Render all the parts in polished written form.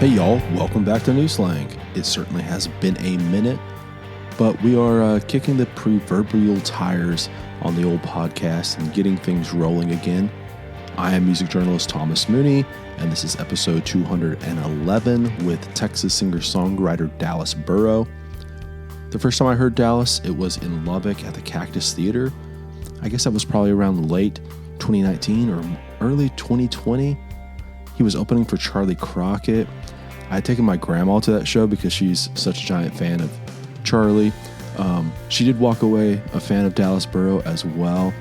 Hey y'all, welcome back to New Slang. It certainly has been a minute, but we are kicking the proverbial tires on the old podcast and getting things rolling again. I am music journalist Thomas Mooney, and this is episode 211 with Texas singer-songwriter Dallas Burrow. The first time I heard Dallas, it was in Lubbock at the Cactus Theater. I guess that was probably around late 2019 or early 2020. He was opening for Charlie Crockett. I had taken my grandma to that show because she's such a giant fan of Charlie. She did walk away a fan of Dallas Burrow as well.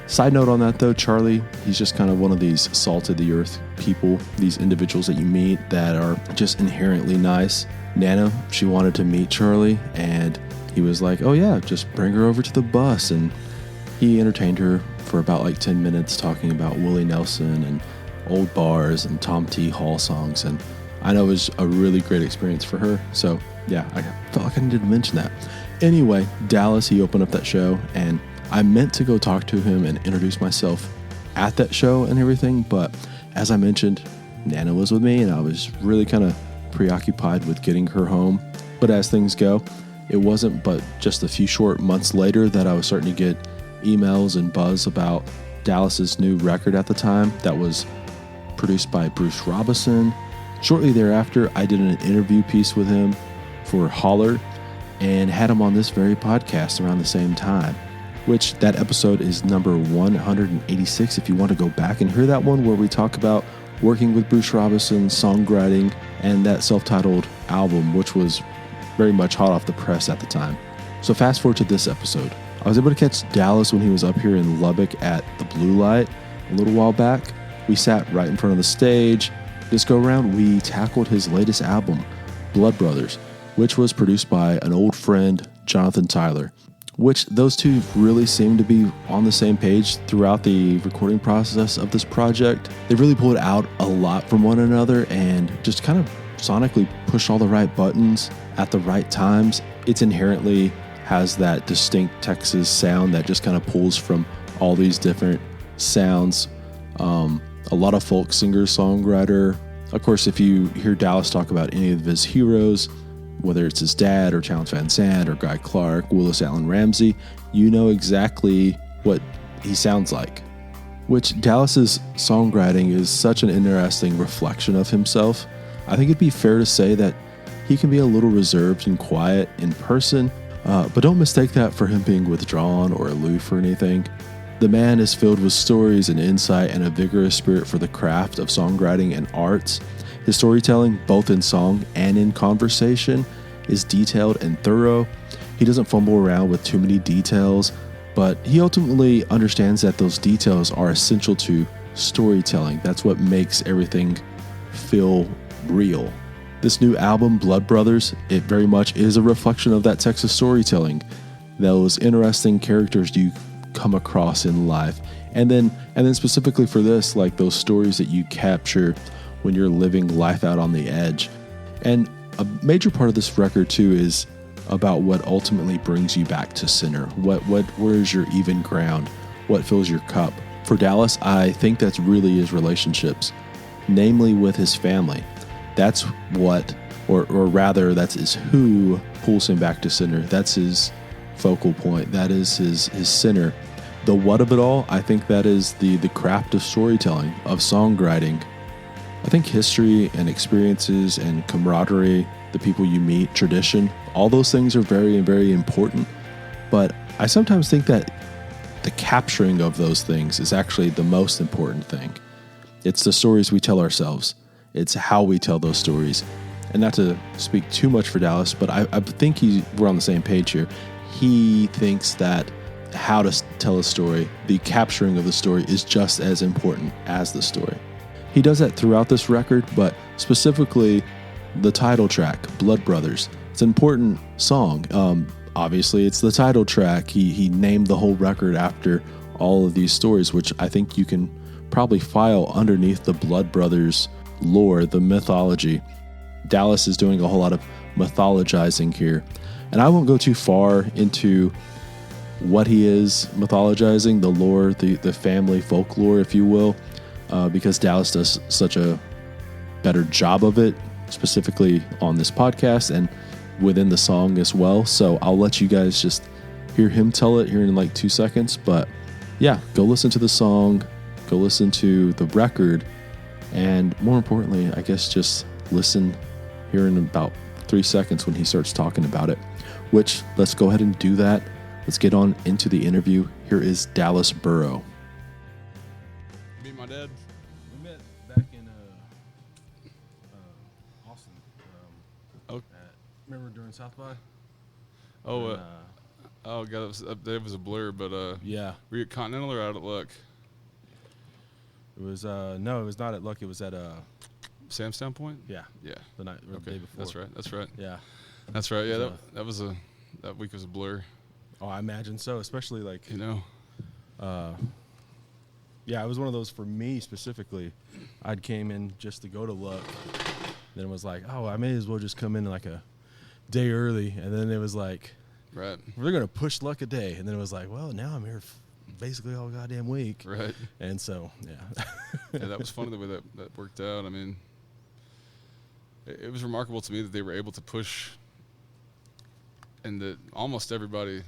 Side note on that though, Charlie, he's just kind of one of these salt of the earth people, these individuals that you meet that are just inherently nice. Nana, she wanted to meet Charlie and he was like, oh yeah, just bring her over to the bus. And he entertained her for about like 10 minutes talking about Willie Nelson and old bars and Tom T. Hall songs. And I know it was a really great experience for her. So yeah, I felt like I needed to mention that. Anyway, Dallas, he opened up that show and I meant to go talk to him and introduce myself at that show and everything. But as I mentioned, Nana was with me and I was really kind of preoccupied with getting her home. But as things go, it wasn't but just a few short months later that I was starting to get emails and buzz about Dallas's new record at the time that was produced by Bruce Robison. Shortly thereafter, I did an interview piece with him for Holler and had him on this very podcast around the same time, which that episode is number 186. If you want to go back and hear that one where we talk about working with Bruce Robison, songwriting, and that self-titled album, which was very much hot off the press at the time. So fast forward to this episode. I was able to catch Dallas when he was up here in Lubbock at the Blue Light a little while back. We sat right in front of the stage. This go around, we tackled his latest album, Blood Brothers, which was produced by an old friend, Jonathan Tyler, which those two really seem to be on the same page throughout the recording process of this project. They really pulled out a lot from one another and just kind of sonically pushed all the right buttons at the right times. It's inherently has that distinct Texas sound that just kind of pulls from all these different sounds. A lot of folk singer-songwriter. Of course, if you hear Dallas talk about any of his heroes, whether it's his dad or Challenge Van Sant or Guy Clark, Willis Allen Ramsey, you know exactly what he sounds like. Which Dallas's songwriting is such an interesting reflection of himself. I think it'd be fair to say that he can be a little reserved and quiet in person, but don't mistake that for him being withdrawn or aloof or anything. The man is filled with stories and insight and a vigorous spirit for the craft of songwriting and arts. His storytelling, both in song and in conversation, is detailed and thorough. He doesn't fumble around with too many details, but he ultimately understands that those details are essential to storytelling. That's what makes everything feel real. This new album, Blood Brothers, it very much is a reflection of that Texas storytelling. Those interesting characters you come across in life. And then specifically for this, like those stories that you capture when you're living life out on the edge. And a major part of this record too is about what ultimately brings you back to center. Where is your even ground? What fills your cup? For Dallas, I think that's really his relationships, namely with his family. That's what, or rather, that is who pulls him back to center. That's his focal point. That is his center. The what of it all, I think that is the craft of storytelling, of songwriting. I think history and experiences and camaraderie, the people you meet, tradition, all those things are very, very important. But I sometimes think that the capturing of those things is actually the most important thing. It's the stories we tell ourselves. It's how we tell those stories. And not to speak too much for Dallas, but I think we're on the same page here. He thinks that how to tell a story, the capturing of the story is just as important as the story. He does that throughout this record, but specifically the title track, Blood Brothers. It's an important song. Obviously, it's the title track. He named the whole record after all of these stories, which I think you can probably file underneath the Blood Brothers lore, the mythology. Dallas is doing a whole lot of mythologizing here. And I won't go too far into what he is mythologizing, the lore, the family folklore, if you will, because Dallas does such a better job of it specifically on this podcast and within the song as well. So I'll let you guys just hear him tell it here in like 2 seconds. But yeah, go listen to the song, go listen to the record, and more importantly, I guess just listen here in about 3 seconds when he starts talking about it, which let's go ahead and do that. Let's get on into the interview. Here is Dallas Burrow. Meet my dad. We met back in Austin. Remember during South by? Oh, And, oh God, it was a blur. But yeah, were you at Continental or out at Luck? it was. No, it was not at Luck. It was at Samstown Point. yeah, Yeah. the night or the day before. That's right. Yeah. That's right. Yeah, So- that week was a blur. Oh, I imagine so. Especially like You know. yeah, it was one of those for me specifically. I'd came in just to go to Luck, then it was like, oh, I may as well just come in like a day early, and then it was like, Right. we're gonna push Luck a day, and then it was like, well, now I'm here basically all goddamn week, Right. and so yeah. Yeah, that was funny the way that worked out. I mean, it was remarkable to me that they were able to push, and that almost everybody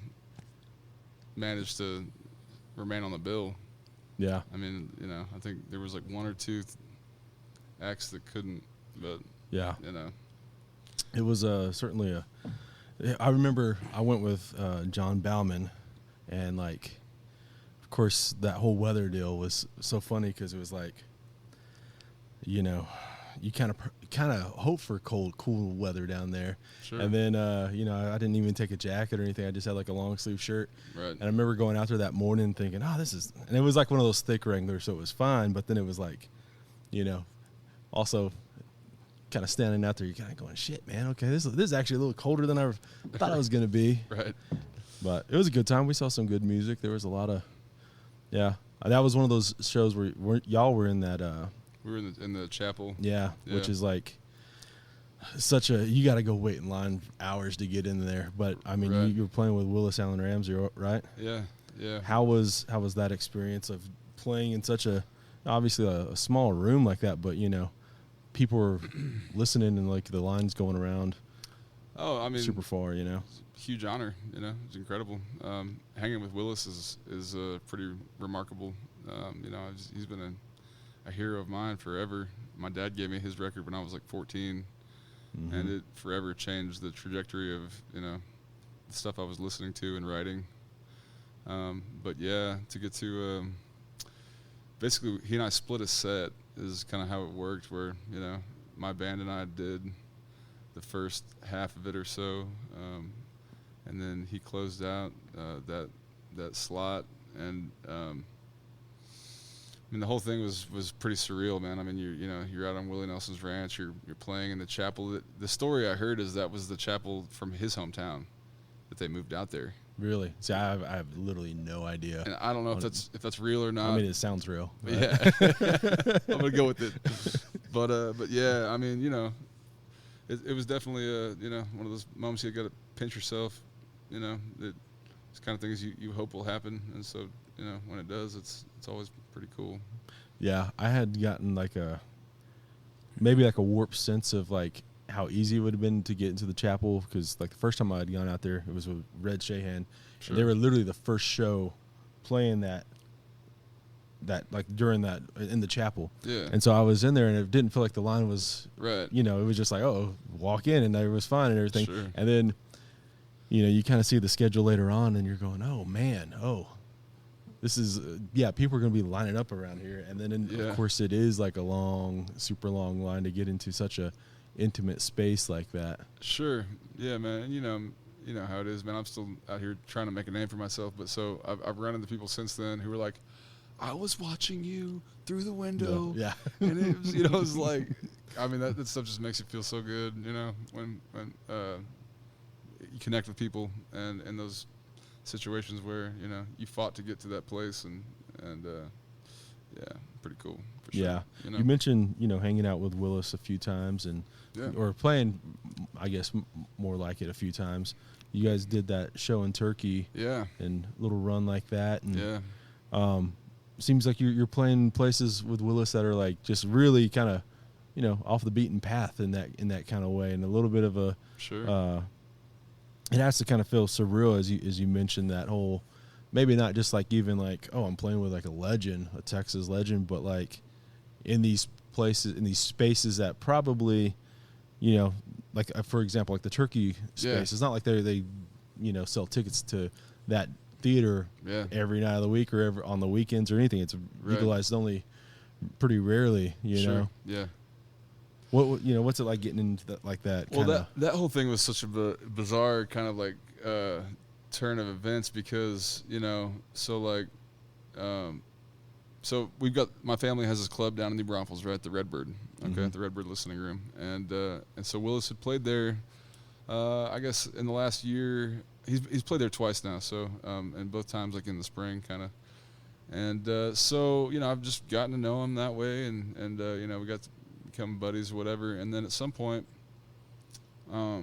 managed to remain on the bill. Yeah. I mean, you know, I think there was like one or two acts that couldn't, but Yeah. you know, It was certainly a. I remember I went with John Bauman, and like, of course, that whole weather deal was so funny because it was like, you know, you kind of hope for cool weather down there, sure. and then you know, I didn't even take a jacket or anything. I just had like a long sleeve shirt, Right. and I remember going out there that morning thinking, oh, this is, and it was like one of those thick Wranglers, so it was fine. But then it was like, you know, also kind of standing out there, you're kind of going, shit, man, okay, this is actually a little colder than I thought it was going to be. Right. But it was a good time. We saw some good music. There was a lot of, yeah. That was one of those shows where y'all were in that, We were in the chapel. yeah, which Yeah. is like such a, you got to go wait in line hours to get in there. But, I mean, Right. you were playing with Willis Allen Ramsey, right? Yeah. Yeah. How was that experience of playing in such a, obviously a small room like that, but, you know, people were listening and like the lines going around Oh, I mean, super far, you know? huge honor. You know, it's incredible. Hanging with Willis is pretty remarkable. You know, he's been a hero of mine forever. My dad gave me his record when I was like 14, and it forever changed the trajectory of, you know, the stuff I was listening to and writing. But yeah, to get to basically, he and I split a set is kind of how it worked, where, you know, my band and I did the first half of it or so, and then he closed out that slot, and I mean, the whole thing was pretty surreal, man. I mean, you're out on Willie Nelson's ranch, you're playing in the chapel. The story I heard is that was the chapel from his hometown that they moved out there. Really? See, I have literally no idea. And I don't know if that's real or not. I mean, it sounds real. But yeah, I'm gonna go with it. But yeah, I mean, you know, it was definitely you know, one of those moments you got to pinch yourself. You know, it's kind of things you hope will happen, and so, you know, when it does, it's always pretty cool. Yeah, I had gotten like maybe like a warped sense of like how easy it would have been to get into the chapel, because like the first time I had gone out there, it was with Red Shahan. Sure. And they were literally the first show playing that like during that in the chapel. Yeah. And so I was in there, and it didn't feel like the line was, Right. you know, it was just like, oh, walk in, and it was fine and everything. Sure. And then, you know, you kind of see the schedule later on, and you're going, oh man, this is yeah, people are going to be lining up around here. And then of course it is like a long, super long line to get into such a intimate space like that. Sure. Yeah, man. And you know how it is, man. I'm still out here trying to make a name for myself, but so I've run into people since then who were like, I was watching you through the window. Yeah. And it was, you know, it was like, I mean, that stuff just makes you feel so good, you know, when you connect with people and in those situations where, you know, you fought to get to that place, and yeah, pretty cool. For sure. Yeah. You know? You mentioned, you know, hanging out with Willis a few times, and or playing, I guess, more like it a few times. You guys did that show in Turkey. Yeah. And a little run like that. And Yeah. seems like you're playing places with Willis that are like just really kind of off the beaten path in that kind of way, and a little bit of a Sure. It has to kind of feel surreal as you mentioned that whole, maybe not just like even like, oh, I'm playing with like a legend, a Texas legend, but like in these places, in these spaces that probably, like for example, like the Turkey space. Yeah. It's not like they sell tickets to that theater every night of the week or on the weekends or anything. It's utilized only pretty rarely, know. Yeah. What's it like getting into that, like that? Well, that whole thing was such a bizarre kind of like turn of events because so we've got, my family has this club down in New Braunfels, right, the Redbird, at the Redbird Listening Room, and so Willis had played there. I guess in the last year, he's played there twice now. So and both times like in the spring, kind of, and so I've just gotten to know him that way, and we got to become buddies or whatever. And then at some point, I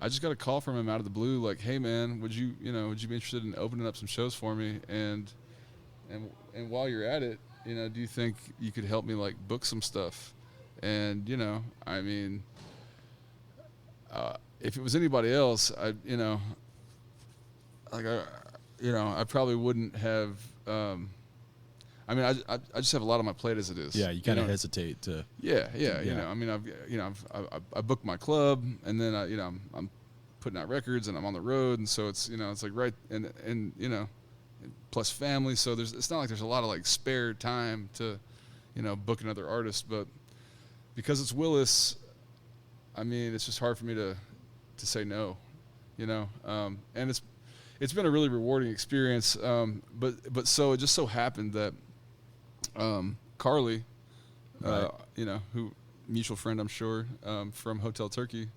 just got a call from him out of the blue, like, "Hey man, would you be interested in opening up some shows for me? And while you're at it, do you think you could help me like book some stuff?" And I mean, if it was anybody else, I probably wouldn't have. I just have a lot on my plate as it is. Yeah, you kind of hesitate to. Yeah. I mean, I booked my club, and then I'm putting out records, and I'm on the road, and so it's it's like right and plus family. So it's not like there's a lot of like spare time to book another artist, but because it's Willis, I mean, it's just hard for me to say no, and it's been a really rewarding experience. But so it just so happened that Carly, right. Who mutual friend, I'm sure, from Hotel Turkey,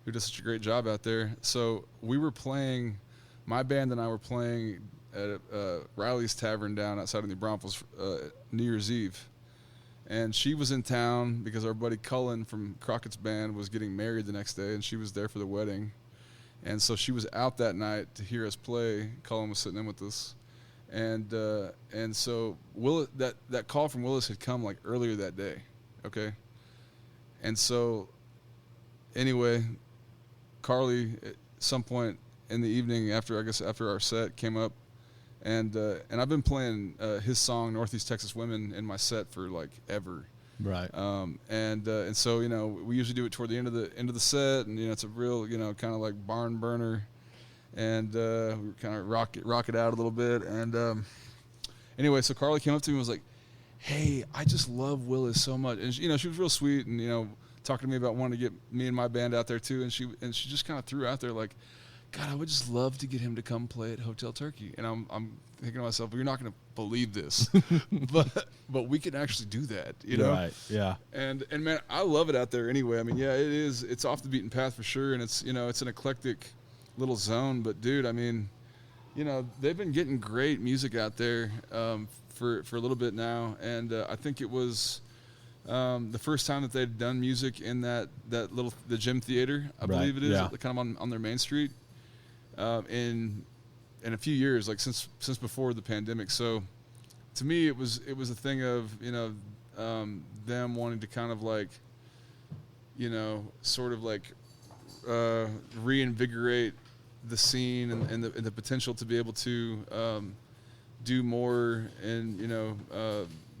who does such a great job out there. So we were playing, my band and I were playing at Riley's Tavern down outside of New Braunfels New Year's Eve. And she was in town because our buddy Cullen from Crockett's band was getting married the next day, and she was there for the wedding. And so she was out that night to hear us play. Cullen was sitting in with us. And so that call from Willis had come like earlier that day, okay? And so anyway, Carly at some point in the evening after our set came up, and I've been playing his song Northeast Texas Women in my set for like ever. Right. And so we usually do it toward the end of the set, and it's a real kind of like barn burner, and we kind of rock it out a little bit. And anyway, so Carly came up to me and was like, "Hey, I just love Willis so much," and she was real sweet, and talking to me about wanting to get me and my band out there too, and she just kind of threw out there like, "God, I would just love to get him to come play at Hotel Turkey." And I'm thinking to myself, well, you're not going to believe this, but we can actually do that, Right. Yeah. And man, I love it out there anyway. I mean, yeah, it's off the beaten path for sure, and it's it's an eclectic little zone. But dude, I mean, they've been getting great music out there for a little bit now, and I think it was the first time that they'd done music in that little the Gym Theater, I believe it is, kind of on their main street, in a few years, like since before the pandemic. So to me, it was a thing of them wanting to kind of like sort of like reinvigorate the scene and the potential to be able to do more and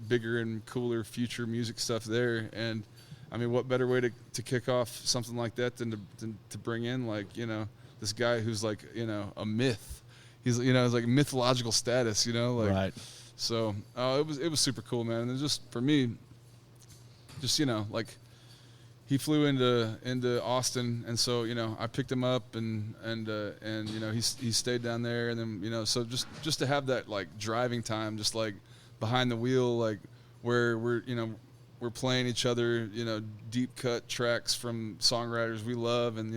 bigger and cooler future music stuff there. And I mean, what better way to kick off something like that than to bring in like this guy who's like a myth. He's it's like mythological status, like right. So it was super cool, man. And just for me, just like he flew into Austin, and so I picked him up and he stayed down there, and then so just to have that like driving time, just like behind the wheel, like where we're playing each other, deep cut tracks from songwriters we love, and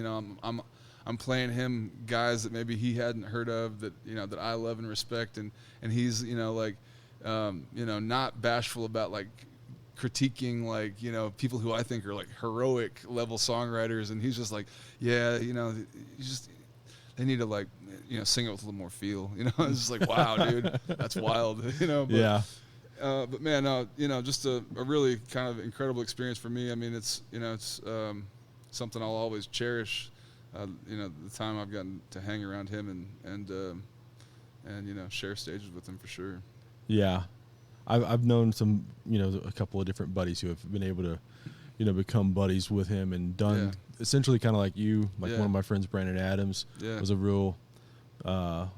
I'm playing him guys that maybe he hadn't heard of that that I love and respect, and he's not bashful about like critiquing like people who I think are like heroic level songwriters, and he's just like they need to like sing it with a little more feel. It's just like, wow, dude, that's wild. But, yeah. But man, just a really kind of incredible experience for me. I mean, it's something I'll always cherish. The time I've gotten to hang around him and share stages with him for sure. Yeah, I've known some, a couple of different buddies who have been able to, become buddies with him and done essentially kind of like you, like one of my friends, Brandon Adams, was a real, a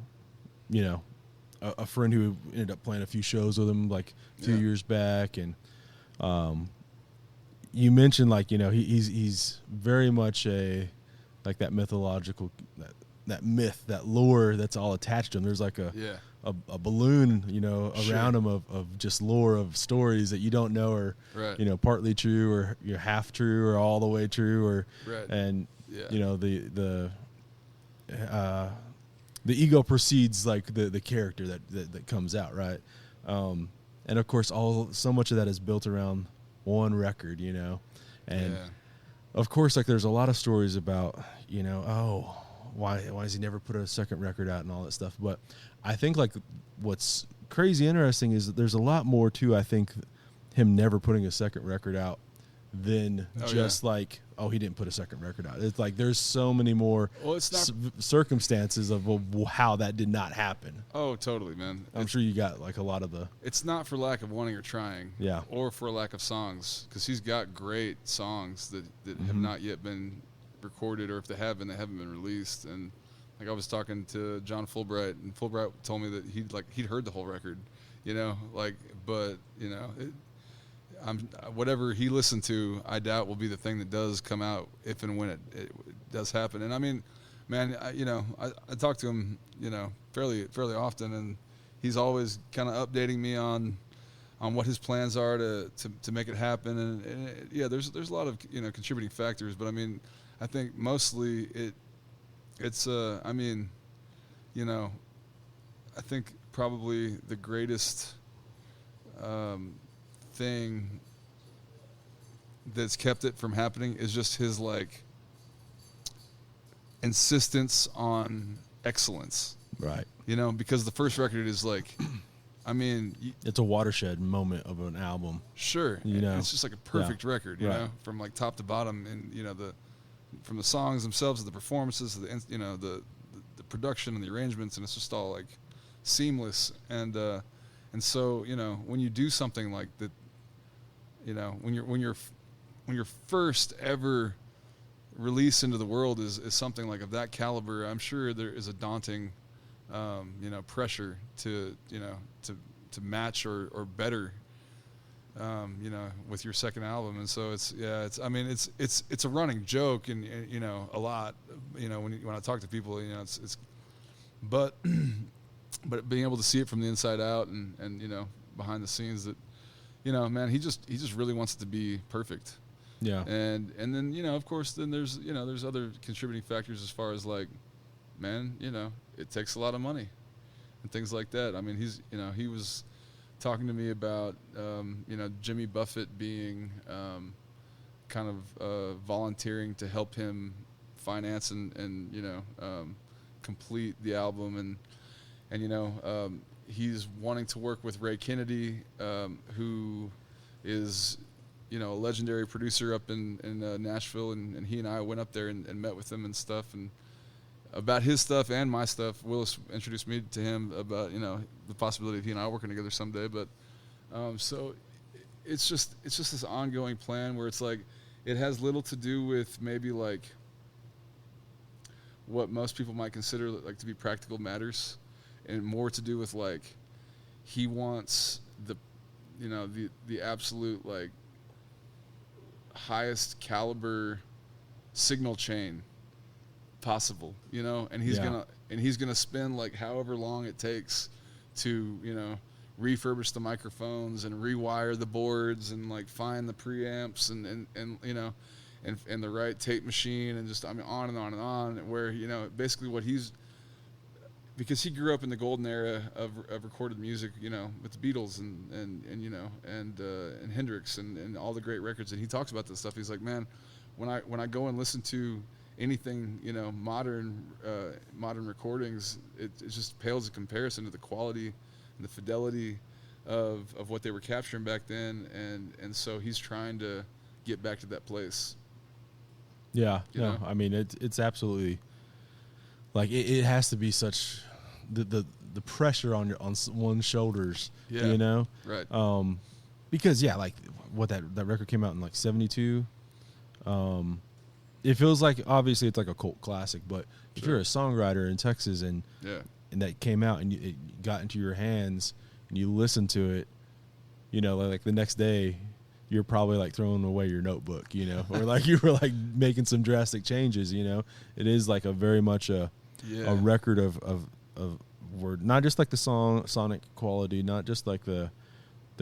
friend who ended up playing a few shows with him like 2 years back. And you mentioned like, he's very much like that mythological, that myth, that lore that's all attached to him. There's like a balloon, around him of just lore of stories that you don't know are, partly true or you're half true or all the way true or, and the ego precedes like the character that comes out. Right. And of course, so much of that is built around one record, and of course, like there's a lot of stories about, why does he never put a second record out and all that stuff. But I think like what's crazy interesting is that there's a lot more to, I think, him never putting a second record out than like, he didn't put a second record out. It's like there's so many more circumstances of how that did not happen. Oh, totally, man. I'm sure you got like a lot of the... It's not for lack of wanting or trying, or for lack of songs, because he's got great songs that have not yet been recorded, or if they haven't been released. And like I was talking to John Fulbright, and Fulbright told me that he'd heard the whole record, whatever he listened to, I doubt will be the thing that does come out if and when it does happen. And I mean, man, I talk to him, fairly often, and he's always kind of updating me on what his plans are to make it happen. And there's a lot of contributing factors, but I mean, I think mostly it's I think probably the greatest thing that's kept it from happening is just his like insistence on excellence, right? Because the first record is like, I mean, it's a watershed moment of an album. Sure, it's just like a perfect record, from like top to bottom, and from the songs themselves to the performances, to the production and the arrangements, and it's just all like seamless. And so when you do something like that, when your first ever release into the world is something like of that caliber, I'm sure there is a daunting pressure to match or better with your second album. And so it's a running joke, and a lot, when I talk to people, but being able to see it from the inside out and behind the scenes, that man, he just really wants it to be perfect. And then of course then there's other contributing factors as far as like, man, it takes a lot of money and things like that. I mean, he was talking to me about Jimmy Buffett being kind of volunteering to help him finance and complete the album, and he's wanting to work with Ray Kennedy, who is a legendary producer up in Nashville, and he and I went up there and met with him and stuff, and about his stuff and my stuff. Willis introduced me to him about the possibility of he and I working together someday. But so it's just this ongoing plan where it's like it has little to do with maybe like what most people might consider like to be practical matters, and more to do with like he wants the absolute like highest caliber signal chain possible, and he's gonna spend like however long it takes to refurbish the microphones and rewire the boards and like find the preamps and the right tape machine, and just on and on and on, where basically what he's, because he grew up in the golden era of recorded music, with the Beatles and Hendrix and all the great records, and he talks about this stuff. He's like, man, when I go and listen to anything, modern recordings, it just pales in comparison to the quality and the fidelity of what they were capturing back then, and so he's trying to get back to that place. Yeah, You no, know? I mean it's absolutely like it has to be such the pressure on one's shoulders, Yeah. you know, Right. because like what that record came out in like 72. It feels like obviously it's like a cult classic, but if Sure. you're a songwriter in Texas and Yeah. that came out and it got into your hands and you listened to it, you know, like the next day you're probably like throwing away your notebook, you know, or like you were like making some drastic changes, you know. It is like a very much a record of word, not just like the sonic quality, not just like the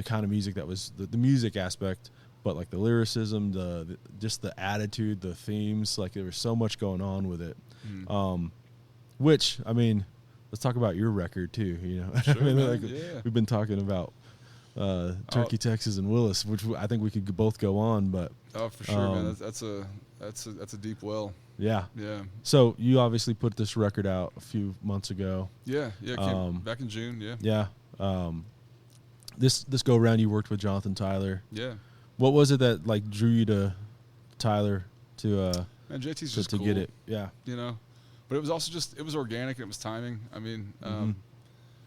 kind of music that was the music aspect, but like the lyricism, the just the attitude, the themes, like there was so much going on with it. Which, I mean, let's talk about your record too, you know. Sure, I mean, man, like yeah. we've been talking about Turkey, Texas, and Willis, which I think we could both go on, but Oh, for sure, man. That's a deep well. yeah. Yeah. So you obviously put this record out a few months ago. Yeah. Yeah. Came back in June. Yeah. Yeah. This go around, you worked with Jonathan Tyler. Yeah. What was it that like drew you to Tyler to Man, JT's just to cool, get it? Yeah. you know. But it was also just, it was organic and it was timing. I mean,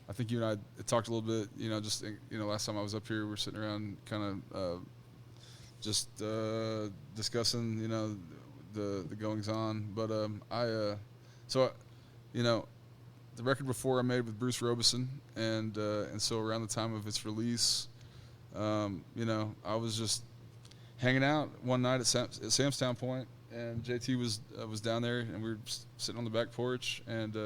I think you and I talked a little bit, you know, just, you know, last time I was up here, we were sitting around kind of just discussing, you know, the goings on. But you know, the record before I made with Bruce Robeson, and so around the time of its release, you know, I was just hanging out one night at Samstown Point, and JT was down there, and we were sitting on the back porch, and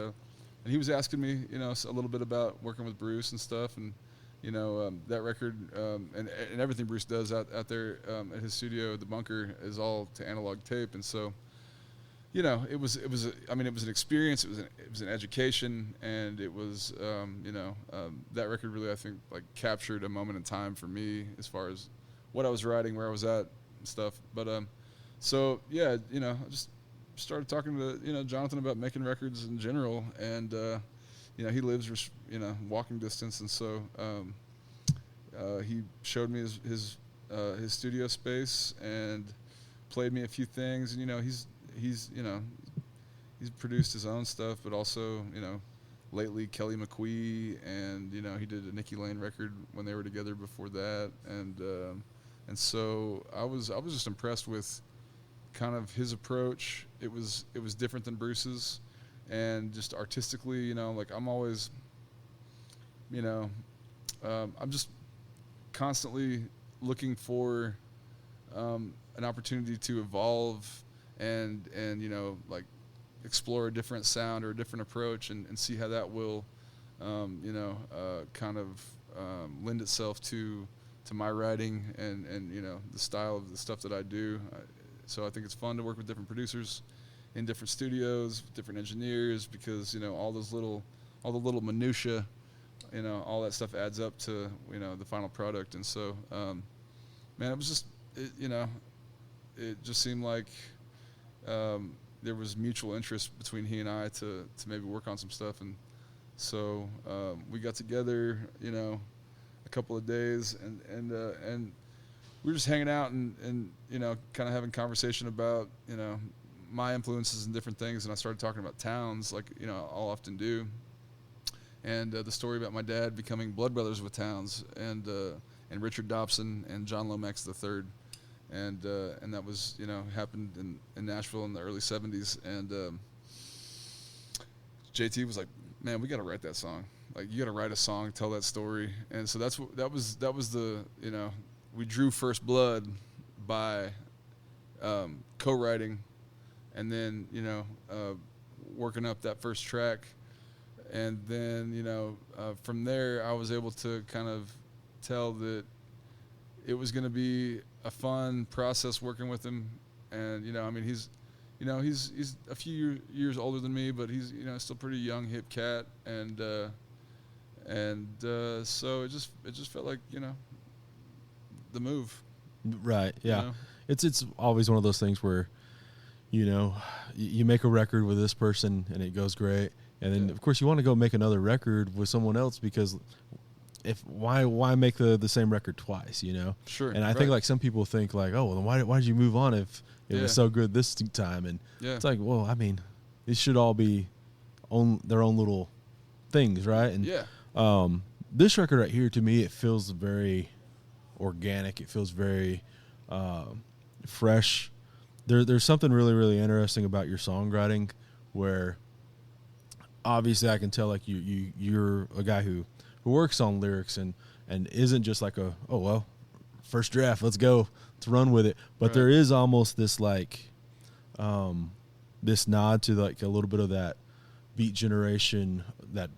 he was asking me, you know, a little bit about working with Bruce and stuff, and you know, that record and everything Bruce does out there at his studio, the Bunker, is all to analog tape, and so, you know, it was an experience, it was an education, and it was you know, that record really, I think, like captured a moment in time for me as far as what I was writing, where I was at and stuff. But so yeah, you know, I just started talking to, you know, Jonathan about making records in general, and you know, he lives, you know, walking distance, and so he showed me his studio space and played me a few things, and you know, he's you know, he's produced his own stuff, but also, you know, lately Kelly McQuee, and you know, he did a Nikki Lane record when they were together before that, and so I was just impressed with kind of his approach. It was different than Bruce's, and just artistically, you know, like I'm always, you know, I'm just constantly looking for an opportunity to evolve and you know, like explore a different sound or a different approach, and see how that will you know, kind of lend itself to my writing and you know, the style of the stuff that I do. So I think it's fun to work with different producers in different studios, different engineers, because, you know, all the little minutia, you know, all that stuff adds up to, you know, the final product. And so, man, it was just, you know, it just seemed like there was mutual interest between he and I to maybe work on some stuff. And so we got together, you know, a couple of days, and we were just hanging out and you know, kind of having conversation about, you know, my influences and different things. And I started talking about Towns, like, you know, I'll often do. And the story about my dad becoming blood brothers with Towns, and Richard Dobson and John Lomax III. And that was, you know, happened in Nashville in the early 70s. And JT was like, man, we got to write that song. Like, you got to write a song, tell that story. And so that was the, you know, we drew first blood by co-writing, and then, you know, working up that first track. And then, you know, from there, I was able to kind of tell that it was going to be a fun process working with him. And, you know, I mean, he's a few years older than me, but he's, you know, still pretty young, hip cat. And so it just felt like, you know, the move. Right. Yeah. You know? It's always one of those things where, you know, you make a record with this person and it goes great. And then, of course, you want to go make another record with someone else because if why make the same record twice, you know? Sure. And I think like some people think like, oh, well, then why did you move on if it was so good this time? And it's like, well, I mean, it should all be on their own little things, right? And this record right here, to me, it feels very organic. It feels very fresh. There's something really, really interesting about your songwriting, where obviously I can tell like you're a guy who works on lyrics and isn't just like first draft, let's go, let's run with it. But there is almost this like this nod to like a little bit of that Beat Generation, that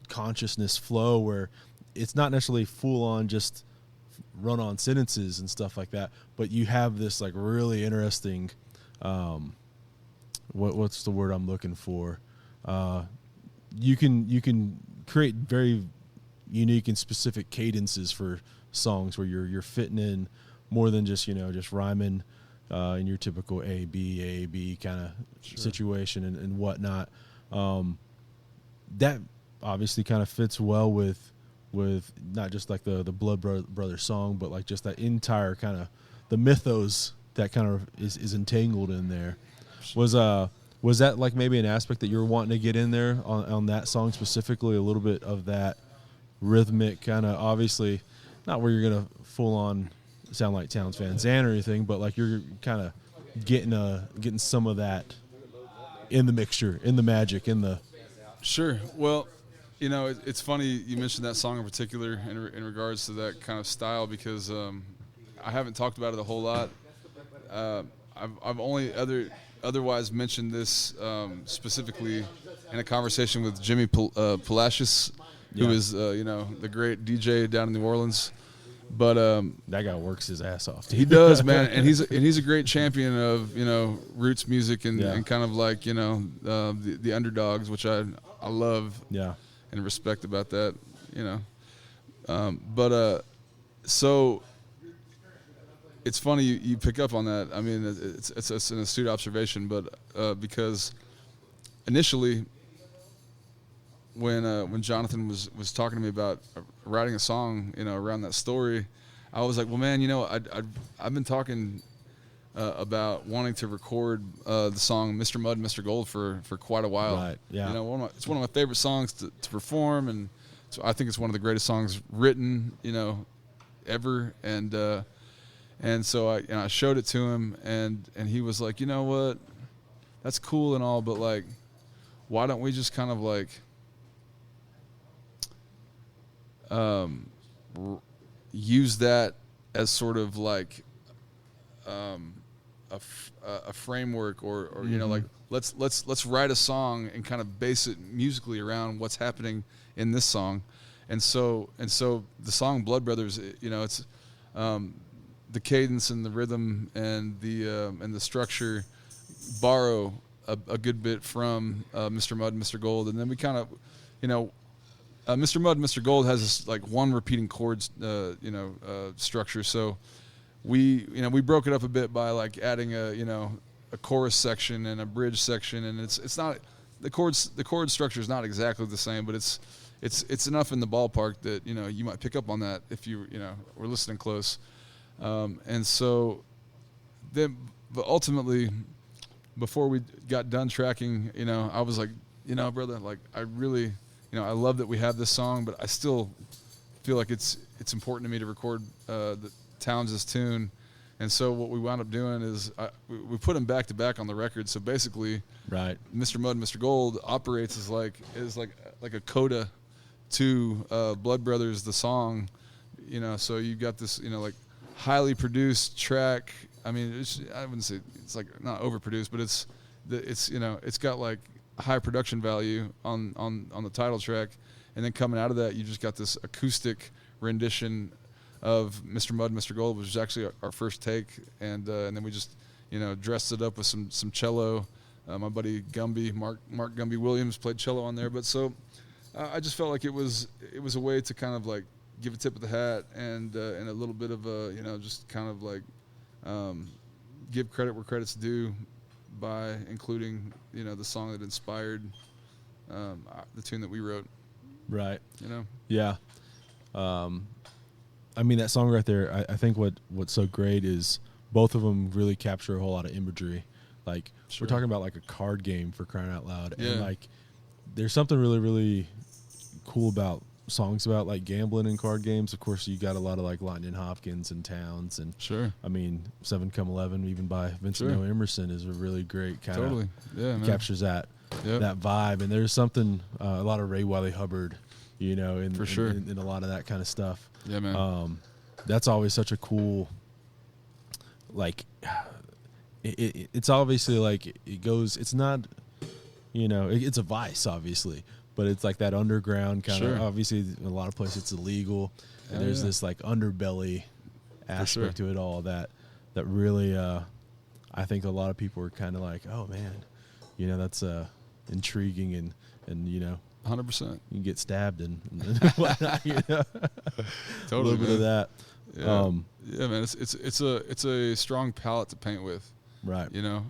consciousness flow, where it's not necessarily full on just run on sentences and stuff like that, but you have this like really interesting what's the word I'm looking for, you can create very unique and specific cadences for songs where you're fitting in more than just just rhyming in your typical A B kind of situation and whatnot. That obviously kind of fits well with not just like the Blood Brother song, but like just that entire kind of the mythos that kind of is entangled in there. Was that like maybe an aspect that you were wanting to get in there on that song specifically, a little bit of that rhythmic kind of, obviously not where you're gonna full on sound like Towns Van Zandt or anything, but like you're kind of getting some of that in the mixture, in the magic, in the... Sure. Well, it's funny you mentioned that song in particular in regards to that kind of style, because I haven't talked about it a whole lot. I've only otherwise mentioned this specifically in a conversation with Jimmy Palacios, who is the great DJ down in New Orleans. But that guy works his ass off. He does, man, and he's a great champion of roots music and kind of like the underdogs, which I love and respect about that, so it's funny you pick up on that. I mean, it's an astute observation, but because initially when Jonathan was talking to me about writing a song, around that story, I was like, well, man, I've been talking about wanting to record the song "Mr. Mud, Mr. Gold" for quite a while. Right. Yeah. It's one of my favorite songs to perform, and so I think it's one of the greatest songs written, ever. And so I showed it to him, and he was like, you know what, that's cool and all, but like, why don't we just kind of like use that as sort of like a framework, or like let's write a song and kind of base it musically around what's happening in this song. And so the song Blood Brothers, it's the cadence and the rhythm and the structure borrow a good bit from Mr. Mud and Mr. Gold, and then we kind of Mr. Mud and Mr. Gold has this like one repeating chords structure, so we broke it up a bit by like adding a chorus section and a bridge section, and it's not the chord structure is not exactly the same, but it's enough in the ballpark that you might pick up on that if you were listening close. And so then, but ultimately, before we got done tracking, I was like, brother, like I really, I love that we have this song, but I still feel like it's important to me to record the Towns' tune. And so what we wound up doing is we put them back to back on the record. So basically, right, Mr. Mud and Mr. Gold operates as like a coda to Blood Brothers, the song. So you've got this like highly produced track. I mean, I wouldn't say it's like not overproduced, but it's got like high production value on the title track, and then coming out of that, you just got this acoustic rendition of Mr. Mud, Mr. Gold, which was actually our first take, and then we just dressed it up with some cello. My buddy Gumby, Mark Gumby Williams, played cello on there. But so I just felt like it was a way to kind of like give a tip of the hat and a little bit of a just kind of like give credit where credit's due by including the song that inspired the tune that we wrote. Right. You know? Yeah. I mean, that song right there, I think what's so great is both of them really capture a whole lot of imagery. Like, Sure. we're talking about like a card game, for crying out loud. Yeah. And like, there's something really, really cool about songs about like gambling in card games. Of course, you got a lot of like Lightning Hopkins and Towns, and Sure. I mean, 7 Come 11, even by Vincent Sure. O. Emerson, is a really great kind of Totally. Yeah, man. captures that Yep. that vibe. And there's something a lot of Ray Wiley Hubbard, you know, in For sure. in a lot of that kind of stuff. Yeah, man. That's always such a cool, like, it's obviously like it goes. It's not, you know, it's a vice, obviously. But it's like that underground kind of. Sure. Obviously, in a lot of places it's illegal, and Yeah, there's yeah. this like underbelly aspect sure. to it all that really, I think a lot of people are kind of like, oh man, you know, that's intriguing and you know, 100%. you can get stabbed and whatnot, you know? Totally, a little bit of man. that. Yeah. Yeah, man. It's a strong palette to paint with. Right. You know,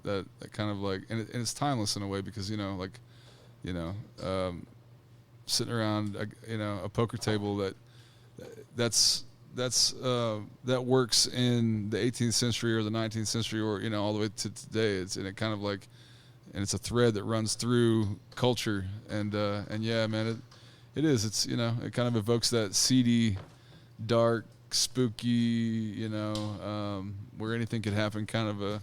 that kind of like, and it's timeless in a way because, you know, like, you know, sitting around, a poker table that works in the 18th century or the 19th century or, you know, all the way to today. It's a thread that runs through culture. And yeah, man, it is. It's, you know, it kind of evokes that seedy, dark, spooky, you know, where anything could happen kind of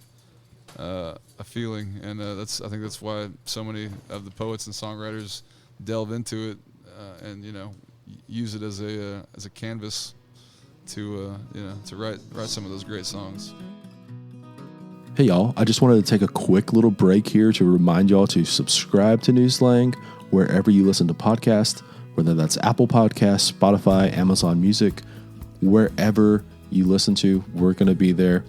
a feeling. And I think that's why so many of the poets and songwriters delve into it and, you know, use it as a canvas to write some of those great songs. Hey y'all, I just wanted to take a quick little break here to remind y'all to subscribe to New Slang wherever you listen to podcasts, whether that's Apple Podcasts, Spotify, Amazon Music, wherever you listen to, we're going to be there.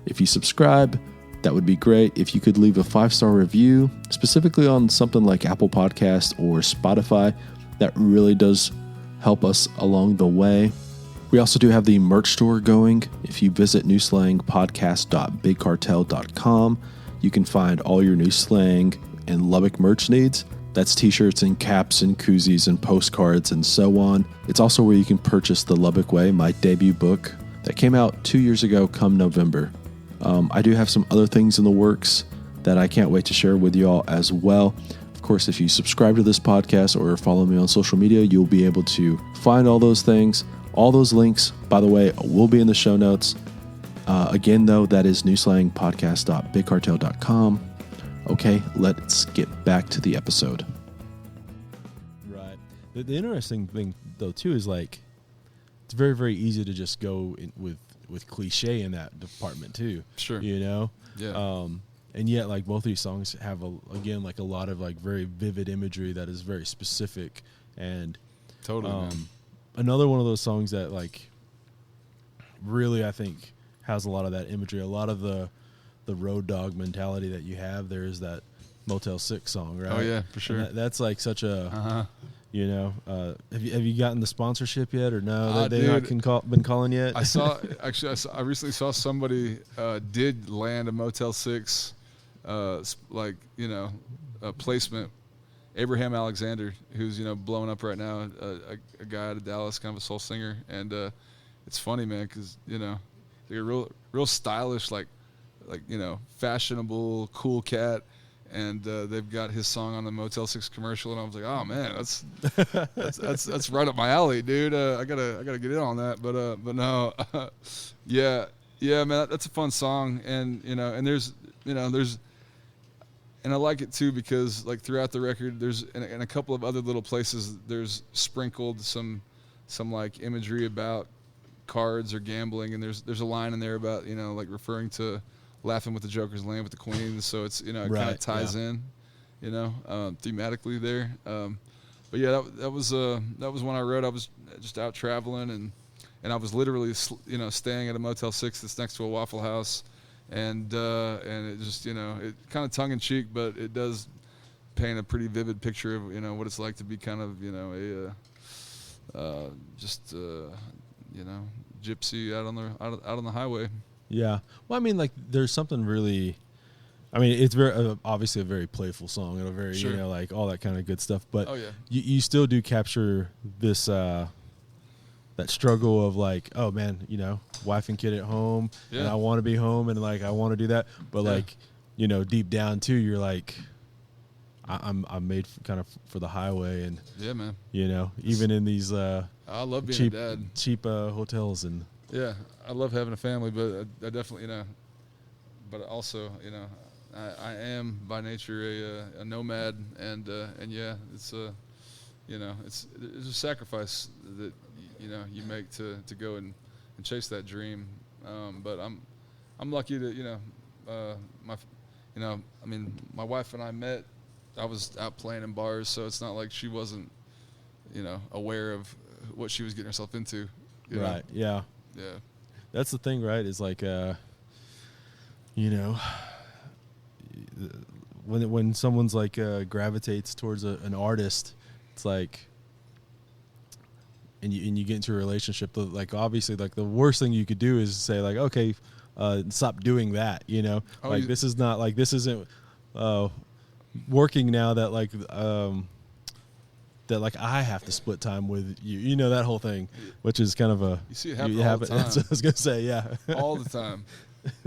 If you subscribe, that would be great. If you could leave a 5-star review, specifically on something like Apple Podcasts or Spotify, that really does help us along the way. We also do have the merch store going. If you visit newslangpodcast.bigcartel.com, you can find all your New Slang and Lubbock merch needs. That's t-shirts and caps and koozies and postcards and so on. It's also where you can purchase The Lubbock Way, my debut book that came out 2 years ago come November. I do have some other things in the works that I can't wait to share with you all as well. Of course, if you subscribe to this podcast or follow me on social media, you'll be able to find all those things. All those links, by the way, will be in the show notes. Again, though, that is newslangpodcast.bigcartel.com. Okay, let's get back to the episode. Right. The interesting thing, though, too, is like it's very, very easy to just go with cliche in that department, too. Sure. You know? Yeah. And yet, like, both of these songs have, a lot of, like, very vivid imagery that is very specific. And Totally, man. another one of those songs that, like, really, I think, has a lot of that imagery. A lot of the road dog mentality that you have. There is that Motel 6 song, right? Oh, yeah, for sure. And that's, like, such a, you know, have you gotten the sponsorship yet or no? They not been calling yet? I recently saw somebody did land a Motel 6, like, you know, a placement. Abraham Alexander, who's, you know, blowing up right now, a guy out of Dallas, kind of a soul singer. And it's funny, man, because, you know, they're a real stylish, like, you know, fashionable, cool cat. And they've got his song on the Motel 6 commercial, and I was like, "Oh man, that's right up my alley, dude. I gotta get in on that." But no, yeah, man, that's a fun song, and you know, and there's, and I like it too because like throughout the record, there's in a couple of other little places, there's sprinkled some like imagery about cards or gambling, and there's a line in there about, you know, like referring to Laughing with the Joker's Laying with the Queen, so it's, you know, it kind of ties in, you know, thematically there. But yeah, that was when I wrote. I was just out traveling, and I was literally, you know, staying at a Motel 6 that's next to a Waffle House, and it just, you know, it kind of tongue in cheek, but it does paint a pretty vivid picture of, you know, what it's like to be kind of, you know, you know, gypsy out on the highway. Yeah. Well, I mean, like, there's something really, I mean, it's very obviously a very playful song and a very, Sure. you know, like all that kind of good stuff. But Oh, yeah. you still do capture this that struggle of like, oh man, you know, wife and kid at home, and I want to be home, and like I want to do that, but like, you know, deep down too, you're like, I'm made kind of for the highway, and man, you know, even in these I love being a dad. cheap hotels, and I love having a family, but I definitely, you know, but also, you know, I am by nature a nomad, and it's you know, it's a sacrifice that you know you make to go and chase that dream. But I'm lucky to, you know, I mean, my wife and I met. I was out playing in bars, so it's not like she wasn't, you know, aware of what she was getting herself into. Right. Yeah. Yeah. That's the thing, right? Is like, you know, when someone's like gravitates towards an artist, it's like, and you get into a relationship, like obviously, like the worst thing you could do is say like, okay, stop doing that. You know, like this is not like this isn't working now that like that like I have to split time with you. You know, that whole thing, which is kind of a you see it happen all the time. That's what I was gonna say. Yeah, all the time.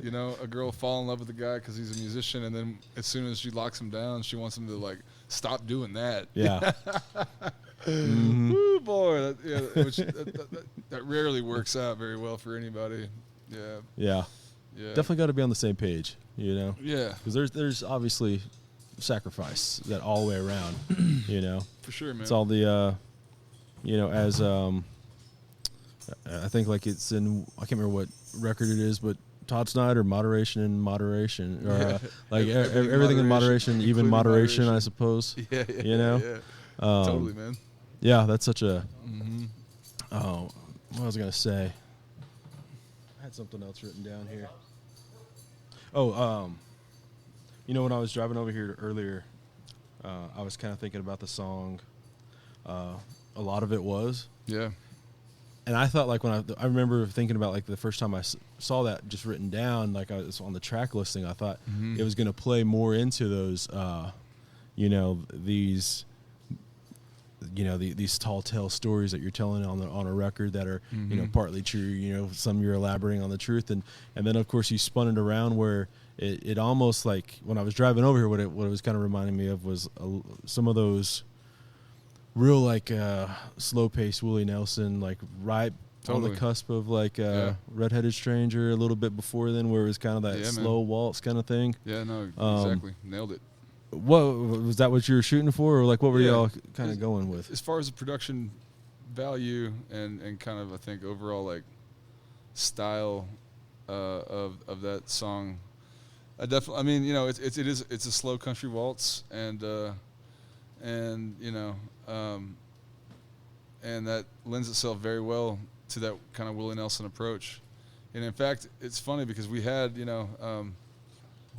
You know, a girl fall in love with a guy because he's a musician, and then as soon as she locks him down, she wants him to like stop doing that. Yeah. Mm-hmm. Woo, boy, that rarely works out very well for anybody. Yeah. Definitely got to be on the same page. You know. Yeah. Because there's obviously sacrifice that all the way around. You know. For sure, man. It's all the, you know, as I think like it's in, I can't remember what record it is, but Todd Snyder, moderation in moderation, or like everything in moderation, even moderation, I suppose. Yeah, you know, totally, man. Yeah, that's such a. Oh, what was I gonna say? I had something else written down here. Oh, you know, when I was driving over here earlier, I was kind of thinking about the song. A lot of it was. Yeah. And I thought, like, when I remember thinking about, like, the first time I saw that just written down, like, I was on the track listing, I thought it was going to play more into those, you know, these tall tale stories that you're telling on a record that are, you know, partly true, you know, some you're elaborating on the truth. And then, of course, you spun it around where it almost, like, when I was driving over here, what it was kind of reminding me of was some of those real like slow-paced Willie Nelson, like right on the cusp of like Redheaded Stranger, a little bit before then, where it was kind of that slow waltz kind of thing. Yeah, no, exactly, nailed it. What was that? What you were shooting for, or like what were y'all kind of going with? As far as the production value and kind of I think overall like style of that song, I mean, you know, it's a slow country waltz, and you know. And that lends itself very well to that kind of Willie Nelson approach. And in fact, it's funny because we had, you know,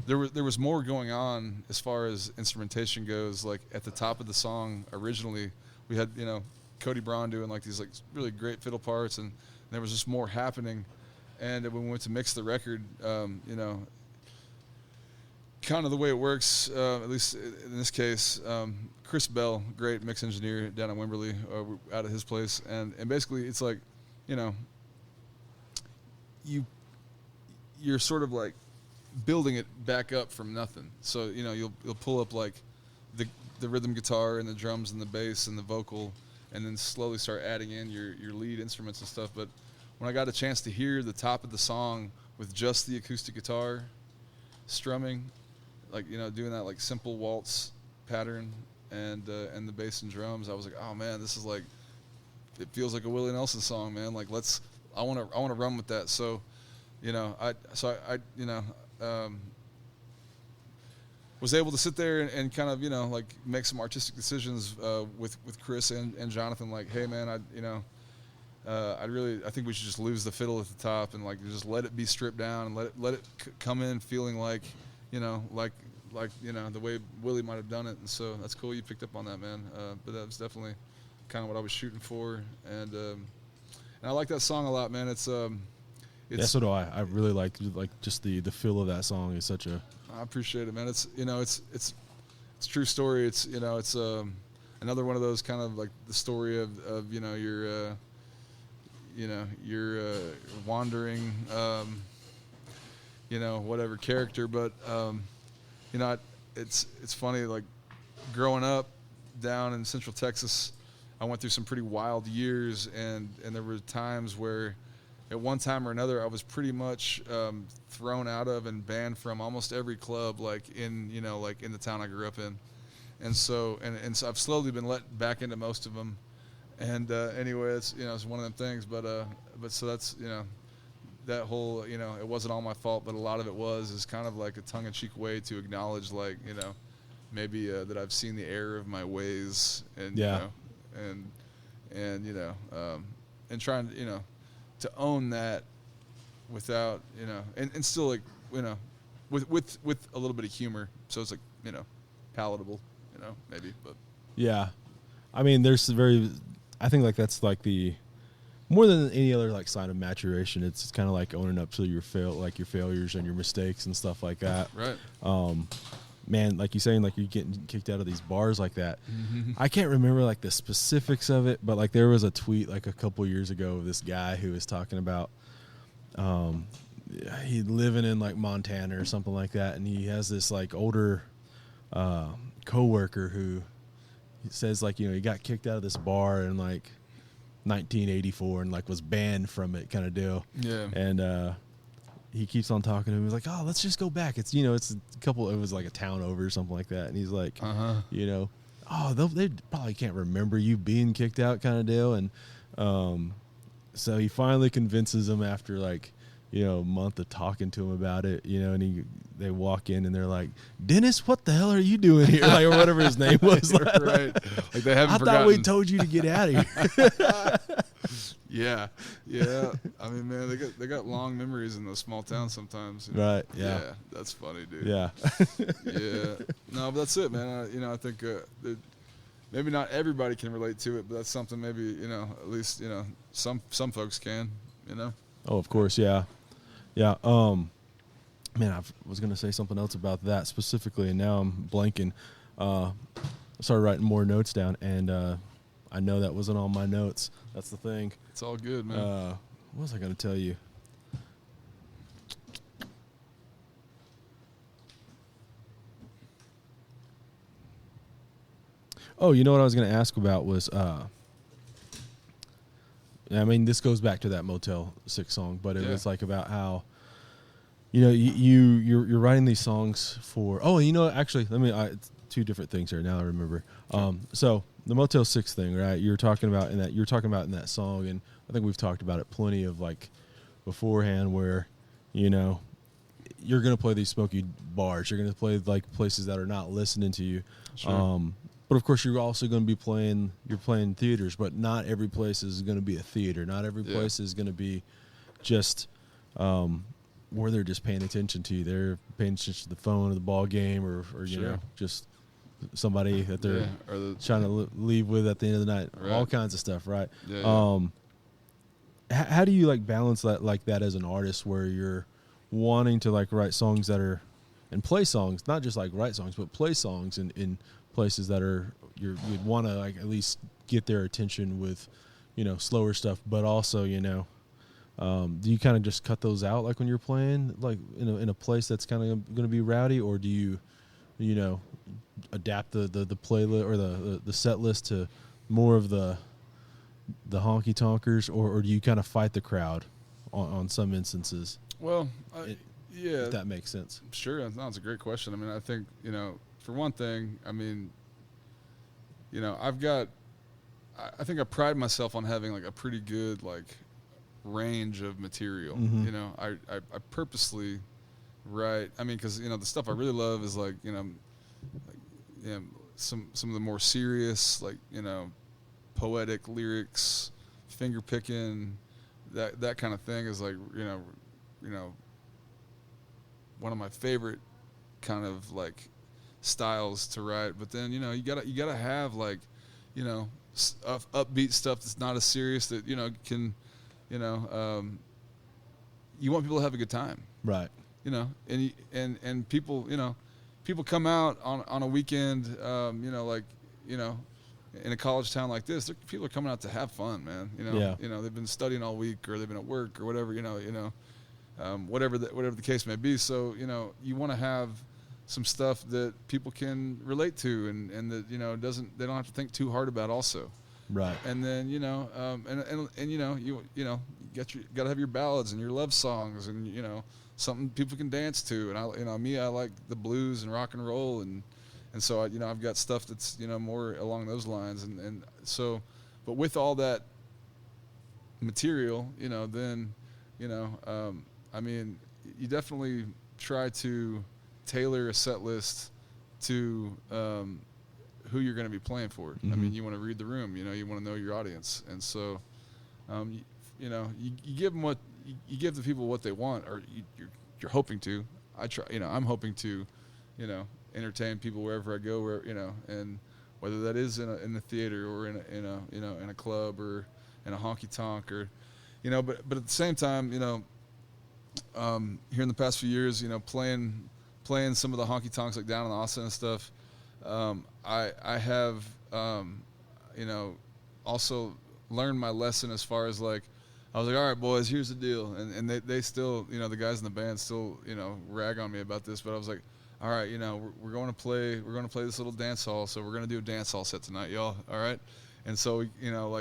there was more going on as far as instrumentation goes. Like at the top of the song originally, we had, you know, Cody Braun doing like these like really great fiddle parts, and there was just more happening. And when we went to mix the record, you know, kind of the way it works, at least in this case, Chris Bell, great mix engineer down in Wimberley, out at his place, and basically it's like, you know, you're sort of like building it back up from nothing. So, you know, you'll pull up like the rhythm guitar and the drums and the bass and the vocal, and then slowly start adding in your lead instruments and stuff. But when I got a chance to hear the top of the song with just the acoustic guitar strumming, like, you know, doing that like simple waltz pattern and the bass and drums, I was like, oh man, this is like, it feels like a Willie Nelson song, man. Like I want to run with that. So, you know, I you know, was able to sit there and kind of, you know, like make some artistic decisions with Chris and Jonathan. Like, hey man, I think we should just lose the fiddle at the top and like just let it be stripped down and let it come in feeling like, you know, like you know, the way Willie might have done it. And so that's cool you picked up on that, man. But that was definitely kind of what I was shooting for, and I like that song a lot, man. It's yeah, so do I. I really like just the feel of that song is such a. I appreciate it, man. It's, you know, it's true story. It's, you know, it's another one of those kind of like the story of you know, you're wandering, whatever character. But it's funny, like growing up down in Central Texas, I went through some pretty wild years, and there were times where at one time or another I was pretty much thrown out of and banned from almost every club, like in the town I grew up in. And so so I've slowly been let back into most of them. And anyway, it's one of them things. But so that's that whole it wasn't all my fault, but a lot of it is kind of like a tongue-in-cheek way to acknowledge, like, maybe that I've seen the error of my ways, and and trying to own that without and still, like, with a little bit of humor, so it's like palatable, maybe. But yeah, I mean, I think like that's like the more than any other like sign of maturation. It's kind of like owning up to your failures and your mistakes and stuff like that. Right. Man, like you saying, like you're getting kicked out of these bars like that. Mm-hmm. I can't remember like the specifics of it, but like there was a tweet like a couple years ago of this guy who was talking about he living in like Montana or something like that, and he has this like older coworker who says like he got kicked out of this bar in like 1984 and like was banned from it, kind of deal. Yeah. And he keeps on talking to him. He's like, "Oh, let's just go back. It's it's a couple. It was like a town over or something like that." And he's like, "Oh, they probably can't remember you being kicked out," kind of deal. And so he finally convinces him after like a month of talking to him about it. And they walk in and they're like, "Dennis, what the hell are you doing here?" Like, or whatever his name was. Right. Like they haven't I forgotten. thought we told you to get out of here. Yeah. I mean, man, they got long memories in those small towns sometimes. Right. Yeah. That's funny, dude. Yeah. Yeah. No, but that's it, man. I think maybe not everybody can relate to it, but that's something maybe at least some folks can. Oh, of course. Yeah. Yeah. Man, I was going to say something else about that specifically, and now I'm blanking. I started writing more notes down, and I know that wasn't on my notes. That's the thing. It's all good, man. What was I going to tell you? Oh, you know what I was going to ask about was, I mean, this goes back to that Motel 6 song, but it was like about how, you're writing these songs for. Oh, actually, it's two different things here. Now I remember. Sure. So the Motel 6 thing, right? You're talking about in that song, and I think we've talked about it plenty of like beforehand, where you're gonna play these smoky bars. You're gonna play like places that are not listening to you. Sure. But of course, you're also going to be playing theaters, but not every place is going to be a theater. Not every place is going to be just where they're just paying attention to you. They're paying attention to the phone or the ball game or just somebody that they're trying to leave with at the end of the night. Right. All kinds of stuff, right? Yeah. How do you like balance that as an artist, where you're wanting to like write songs that are and play songs, not just like write songs, but play songs in places that are you'd want to like at least get their attention with slower stuff, but also do you kind of just cut those out like when you're playing like in a place that's kind of going to be rowdy, or do you adapt the playlist or the set list to more of the honky tonkers, or do you kind of fight the crowd on some instances? Well, if that makes sense. Sure, that's a great question. I mean, I think for one thing, I mean, I think I pride myself on having like a pretty good like range of material. Mm-hmm. I purposely write. I mean, because the stuff I really love is like some of the more serious like poetic lyrics, finger picking, that kind of thing is like one of my favorite kind of like styles to write. But then you gotta have like upbeat stuff that's not as serious, that can you want people to have a good time, right? And people people come out on a weekend, in a college town like this, people are coming out to have fun, man. They've been studying all week, or they've been at work, or whatever. Whatever the case may be. So you want to have some stuff that people can relate to, and that they don't have to think too hard about also. Right. And then you got to have your ballads and your love songs, and something people can dance to. And I like the blues and rock and roll, and so I've got stuff that's more along those lines, and so, but with all that material, then I mean, you definitely try to tailor a set list to who you're going to be playing for. Mm-hmm. I mean, you want to read the room, you want to know your audience, and so you give them you give the people what they want, or you're hoping to. I'm hoping to entertain people wherever I go, and whether that is in the theater, or in a club, or in a honky tonk, or but at the same time, here in the past few years, playing some of the honky tonks like down in Austin and stuff, I have also learned my lesson as far as like, I was like, all right, boys, here's the deal, and they still, the guys in the band still, rag on me about this, but I was like, all right, we're going to play this little dance hall, so we're going to do a dance hall set tonight, y'all, all right? And so,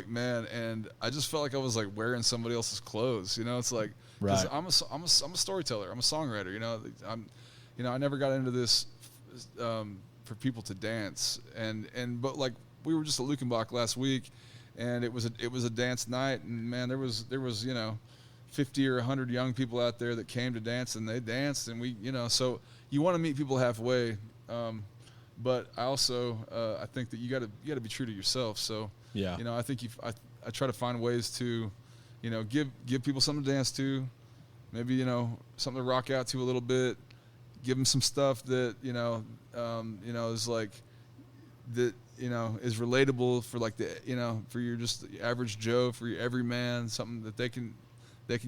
man, and I just felt like I was like wearing somebody else's clothes, it's like, right. I'm a storyteller, I'm a songwriter, I never got into this for people to dance, but like we were just at Lukenbach last week, and it was a dance night, and man, there was 50 or 100 young people out there that came to dance, and they danced, and we so you want to meet people halfway, but I also I think that you got to be true to yourself. So yeah, I think I try to find ways to give people something to dance to, maybe something to rock out to a little bit, give them some stuff that is like that is relatable for like for your just the average Joe, for your everyman, something that they can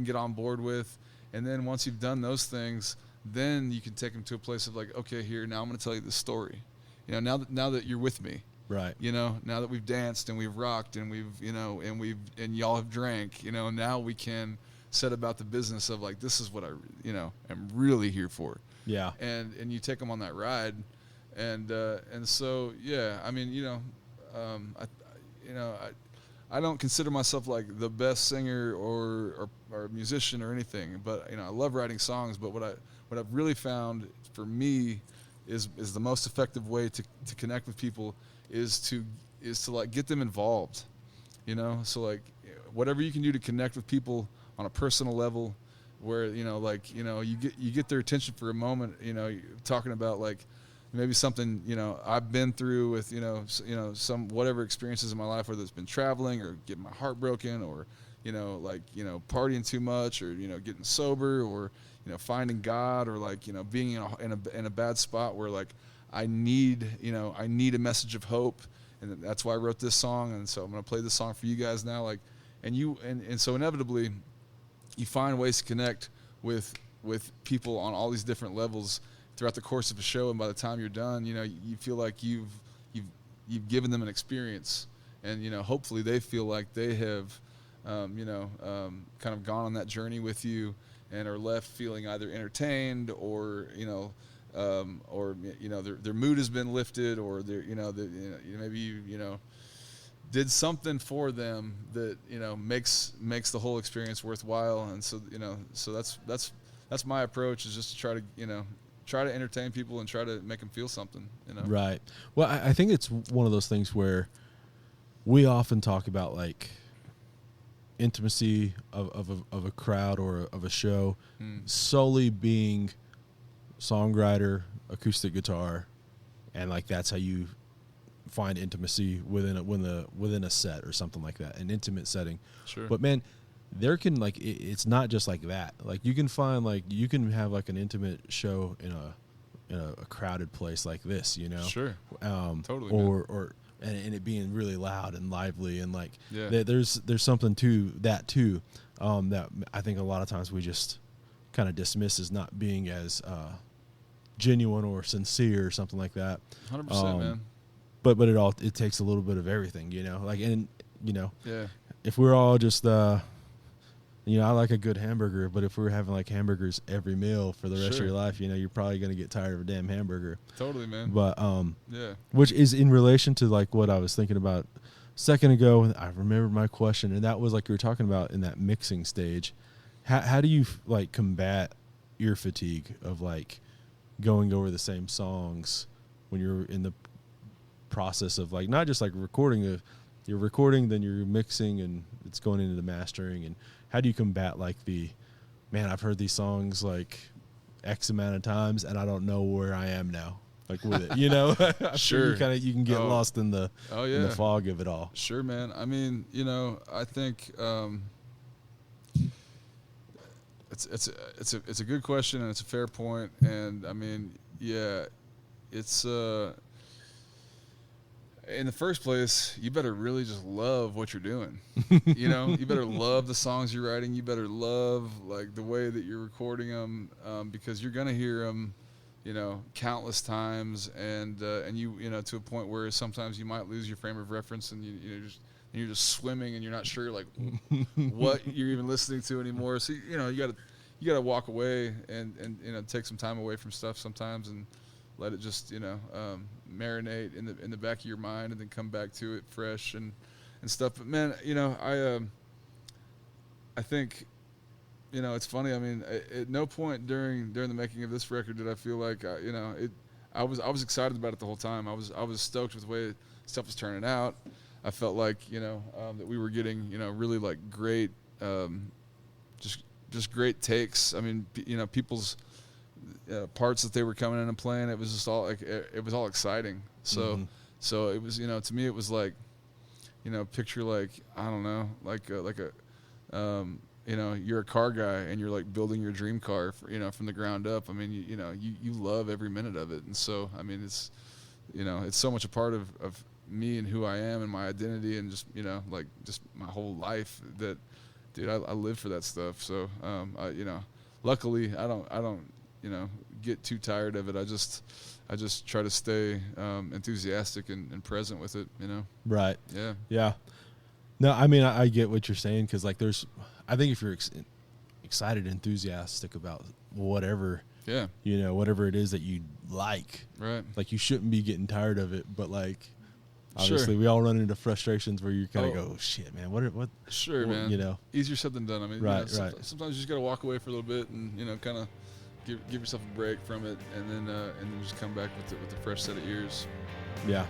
get on board with. And then once you've done those things, then you can take them to a place of like, okay, here, now I'm going to tell you this story. Now that you're with me, right? Now that we've danced and we've rocked and and y'all have drank, now we can set about the business of like, this is what I am really here for. Yeah. And you take them on that ride, and so yeah, I mean, I don't consider myself like the best singer or musician or anything, but I love writing songs. But what I've really found for me is the most effective way to connect with people is to like get them involved, so like whatever you can do to connect with people on a personal level, where you get their attention for a moment, talking about like maybe something I've been through with some whatever experiences in my life, whether it's been traveling or getting my heart broken, or partying too much, or getting sober, or finding God, or like being in a bad spot where like I need a message of hope, and that's why I wrote this song, and so I'm gonna play this song for you guys now, like, and so inevitably you find ways to connect with people on all these different levels throughout the course of a show, and by the time you're done, you feel like you've given them an experience, and hopefully they feel like they have kind of gone on that journey with you and are left feeling either entertained, or their mood has been lifted, or maybe you did something for them that makes the whole experience worthwhile. And so so that's my approach, is just to try to entertain people and try to make them feel something. Right. Well, I think it's one of those things where we often talk about like intimacy of a crowd or of a show solely being songwriter, acoustic guitar, and like that's how you find intimacy within a set or something like that, an intimate setting. Sure. But man, there can like it's not just like that. Like you can find like you can have like an intimate show in a crowded place like this, Sure. Totally. Or and it being really loud and lively, and like there's something to that too, that I think a lot of times we just kind of dismiss as not being as genuine or sincere or something like that. 100%, man. but it takes a little bit of everything, like, and Yeah. if we're all just I like a good hamburger, but if we're having like hamburgers every meal for the rest of your life, you're probably going to get tired of a damn hamburger. Totally, man. But yeah, which is in relation to like what I was thinking about a second ago. I remembered my question, and that was like you were talking about in that mixing stage. How do you like combat ear fatigue of like going over the same songs when you're in the process of like not just like recording you're recording, then you're mixing, and it's going into the mastering. And how do you combat like I've heard these songs like X amount of times and I don't know where I am now, like with it, Sure. You can get lost in the in the fog of it all. Sure, man. I mean, I think it's a good question, and it's a fair point. And I mean, yeah, it's in the first place, you better really just love what you're doing. You better love the songs you're writing. You better love like the way that you're recording them, because you're gonna hear them, countless times, and you to a point where sometimes you might lose your frame of reference, and you're just swimming, and you're not sure like what you're even listening to anymore. So you gotta walk away and take some time away from stuff sometimes, and let it just marinate in the back of your mind, and then come back to it fresh and stuff. But man, I think it's funny. I mean, at no point during the making of this record did I feel like I was excited about it the whole time. I was stoked with the way stuff was turning out. I felt like that we were getting really like great just great takes. I mean, people's parts that they were coming in and playing, it was just all like it was all exciting. So so it was to me it was like picture like I don't know like a you're a car guy and you're like building your dream car from the ground up. I mean you love every minute of it, and so I mean it's it's so much a part of me and who I am and my identity, and just like just my whole life that dude I live for that stuff. So luckily I don't get too tired of it. I just try to stay enthusiastic and present with it, Right. Yeah. Yeah. No, I mean, I get what you're saying, because like I think if you're excited, enthusiastic about whatever, whatever it is that you like, right, like you shouldn't be getting tired of it. But like, obviously, we all run into frustrations where you kind of go, "Shit, man, what?" Sure, what, man. Easier said than done. I mean, right. Sometimes you just gotta walk away for a little bit and kind of give yourself a break from it, and then just come back with a fresh set of ears. Yeah.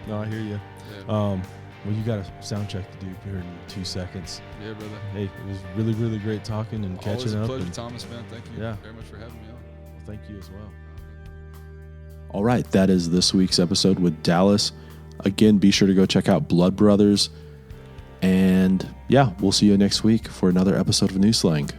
No, I hear you. Yeah. Well, you got a sound check to do here in 2 seconds. Yeah, brother. Hey, it was really, really great talking and catching up. Always a pleasure, Thomas, man. Thank you very much for having me on. Well, thank you as well. All right, that is this week's episode with Dallas. Again, be sure to go check out Blood Brothers. And yeah, we'll see you next week for another episode of New Slang.